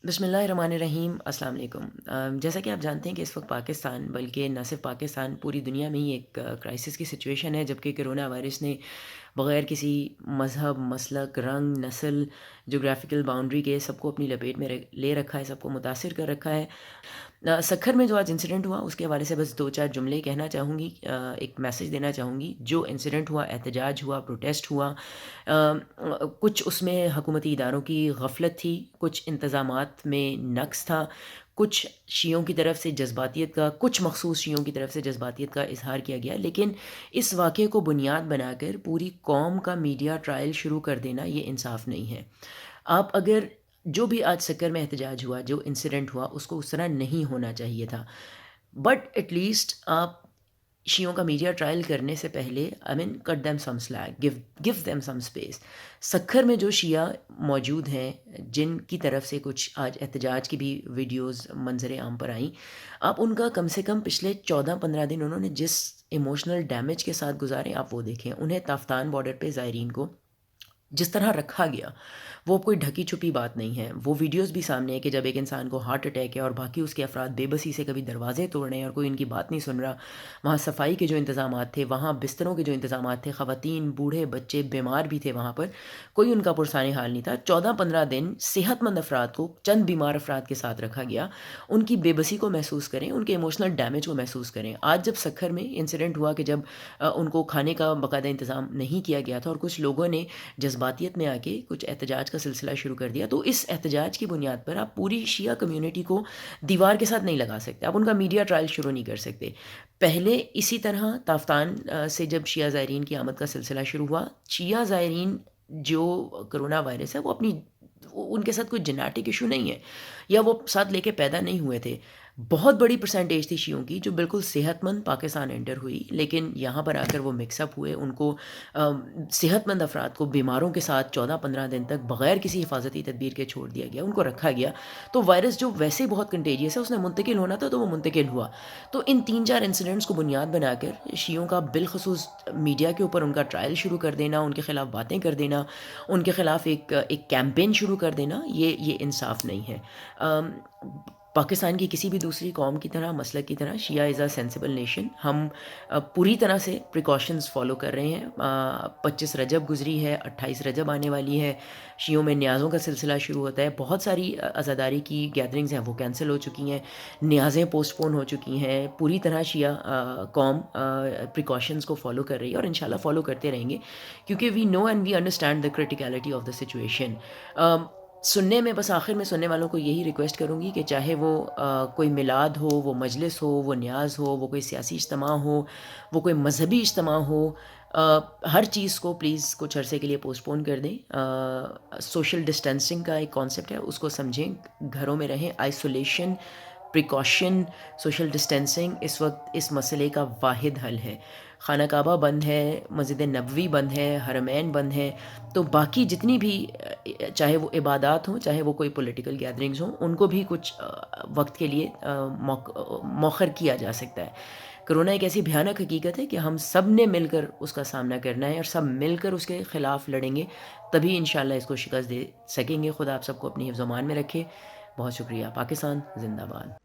बिस्मिल्लाहिर्रहमानिर्रहीम, अस्सलाम वालेकुम। जैसा कि आप जानते हैं कि इस वक्त पाकिस्तान, बल्कि न सिर्फ पाकिस्तान, पूरी दुनिया में ही एक क्राइसिस की सिचुएशन है, जबकि कोरोना वायरस ने बग़ैर किसी मज़हब, मसलक, रंग, नस्ल, जोग्राफ़िकल बाउंड्री के सबको अपनी लपेट में ले रखा है, सबको मुतासिर कर रखा है। सखर में जो आज इंसिडेंट हुआ उसके हवाले से बस 2-4 जुमले कहना चाहूँगी, एक मैसेज देना चाहूँगी। जो इंसिडेंट हुआ, एहतजाज हुआ, प्रोटेस्ट हुआ, कुछ उसमें हुकूमती इदारों की गफलत थी, कुछ इंतज़ामात में नक़्स था, कुछ शियों की तरफ से जज़्बातियत का, कुछ मख़सूस शियों की तरफ से जज़्बातियत का इज़हार किया गया। लेकिन इस वाक़ये को बुनियाद बनाकर पूरी कौम का मीडिया ट्रायल शुरू कर देना ये इंसाफ़ नहीं है। आप अगर जो भी आज सक्कर में एहतजाज हुआ, जो इंसिडेंट हुआ, उसको उस तरह नहीं होना चाहिए था। बट एट लीस्ट आप शियों का मीडिया ट्रायल करने से पहले I mean cut them some slack, give them some space. Sukkur में जो शिया मौजूद हैं, जिनकी तरफ से कुछ आज एहतजाज की भी वीडियोस मंजर आम पर आईं, आप उनका कम से कम पिछले 14-15 दिन उन्होंने जिस इमोशनल डैमेज के साथ गुजारे, आप वो देखें। उन्हें ताफ्तान बॉर्डर पे ज़ायरीन को जिस तरह रखा गया, वो कोई ढकी छुपी बात नहीं है। वो वीडियोज़ भी सामने है कि जब एक इंसान को हार्ट अटैक है और बाकी उसके अफराद बेबसी से कभी दरवाज़े तोड़ रहे हैं और कोई इनकी बात नहीं सुन रहा। वहाँ सफाई के जो इंतज़ामात थे, वहाँ बिस्तरों के जो इंतज़ामात थे, ख़वातीन, बूढ़े, बच्चे, बीमार भी थे वहाँ पर, कोई उनका पुरसाने हाल नहीं था। 14-15 दिन सेहतमंद अफराद को चंद बीमार अफराद के साथ रखा गया। उनकी बेबसी को महसूस करें, उनके इमोशनल डैमेज को महसूस करें। आज जब सक्खर में इंसिडेंट हुआ कि जब उनको खाने का बाकायदा इंतज़ाम नहीं किया गया था और कुछ लोगों ने जज्बातियत में आके कुछ एहतजाज का सिलसिला शुरू कर दिया, तो इस एहतजाज की बुनियाद पर आप पूरी शिया कम्युनिटी को दीवार के साथ नहीं लगा सकते, आप उनका मीडिया ट्रायल शुरू नहीं कर सकते। पहले इसी तरह ताफ्तान से जब शिया ज़ायरीन की आमद का सिलसिला शुरू हुआ, शिया ज़ायरीन जो कोरोना वायरस है वो अपनी उनके साथ कोई जेनेटिक इशू नहीं है या वो साथ लेके पैदा नहीं हुए थे। बहुत बड़ी परसेंटेज थी शियों की जो बिल्कुल सेहतमंद पाकिस्तान एंटर हुई, लेकिन यहाँ पर आकर वो मिक्सअप हुए। उनको सेहतमंद अफराद को बीमारों के साथ 14-15 दिन तक बग़ैर किसी हिफाजती तदबीर के छोड़ दिया गया, उनको रखा गया। तो वायरस जो वैसे ही बहुत कंटेजियस है, उसने मुंतकिल होना था तो वो मुंतकिल हुआ। तो इन 3-4 इंसिडेंट्स को बुनियाद बनाकर शियों का बिलखुसूस मीडिया के ऊपर उनका ट्रायल शुरू कर देना, उनके ख़िलाफ़ बातें कर देना, उनके ख़िलाफ़ एक कैंपेन शुरू कर देना, ये इंसाफ़ नहीं है। पाकिस्तान की किसी भी दूसरी कौम की तरह, मसलक की तरह, शिया इज़ अ सेंसिबल नेशन। हम पूरी तरह से प्रिकॉशंस फ़ॉलो कर रहे हैं। 25 रजब गुज़री है, 28 रजब आने वाली है, शियों में न्याज़ों का सिलसिला शुरू होता है। बहुत सारी अज़ादारी की गैदरिंग्स हैं, वो कैंसिल हो चुकी हैं, न्याज़ें पोस्टपोन हो चुकी हैं। पूरी तरह शिया कौम प्रिकॉशंस को फ़ॉलो कर रही है और इंशाल्लाह फ़ॉलो करते रहेंगे, क्योंकि we know and we understand the criticality of the situation. सुनने में बस आखिर में सुनने वालों को यही रिक्वेस्ट करूँगी कि चाहे वो कोई मिलाद हो, वो मजलिस हो, वो न्याज़ हो, वो कोई सियासी इज्तिमा हो, वो कोई मजहबी इज्तिमा हो, हर चीज़ को प्लीज़ कुछ अरसे के लिए पोस्टपोन कर दें। सोशल डिस्टेंसिंग का एक कॉन्सेप्ट है, उसको समझें, घरों में रहें। आइसोलेशन, प्रिकॉशन, सोशल डिस्टेंसिंग इस वक्त इस मसले का वाहिद हल है। खाना काबा बंद है, मस्जिद नबवी बंद है, हरमैन बंद है, तो बाकी जितनी भी चाहे वो इबादात हों, चाहे वो कोई पॉलिटिकल गैदरिंग्स हों, उनको भी कुछ वक्त के लिए मौखर किया जा सकता है। कोरोना एक ऐसी भयानक हकीकत है कि हम सब ने मिलकर उसका सामना करना है और सब मिलकर उसके ख़िलाफ़ लड़ेंगे, तभी इंशाल्लाह इसको शिकस्त दे सकेंगे। खुदा आप सबको अपनी हिफ्ज़-ओ-मान में रखे। बहुत शुक्रिया। पाकिस्तान ज़िंदाबाद।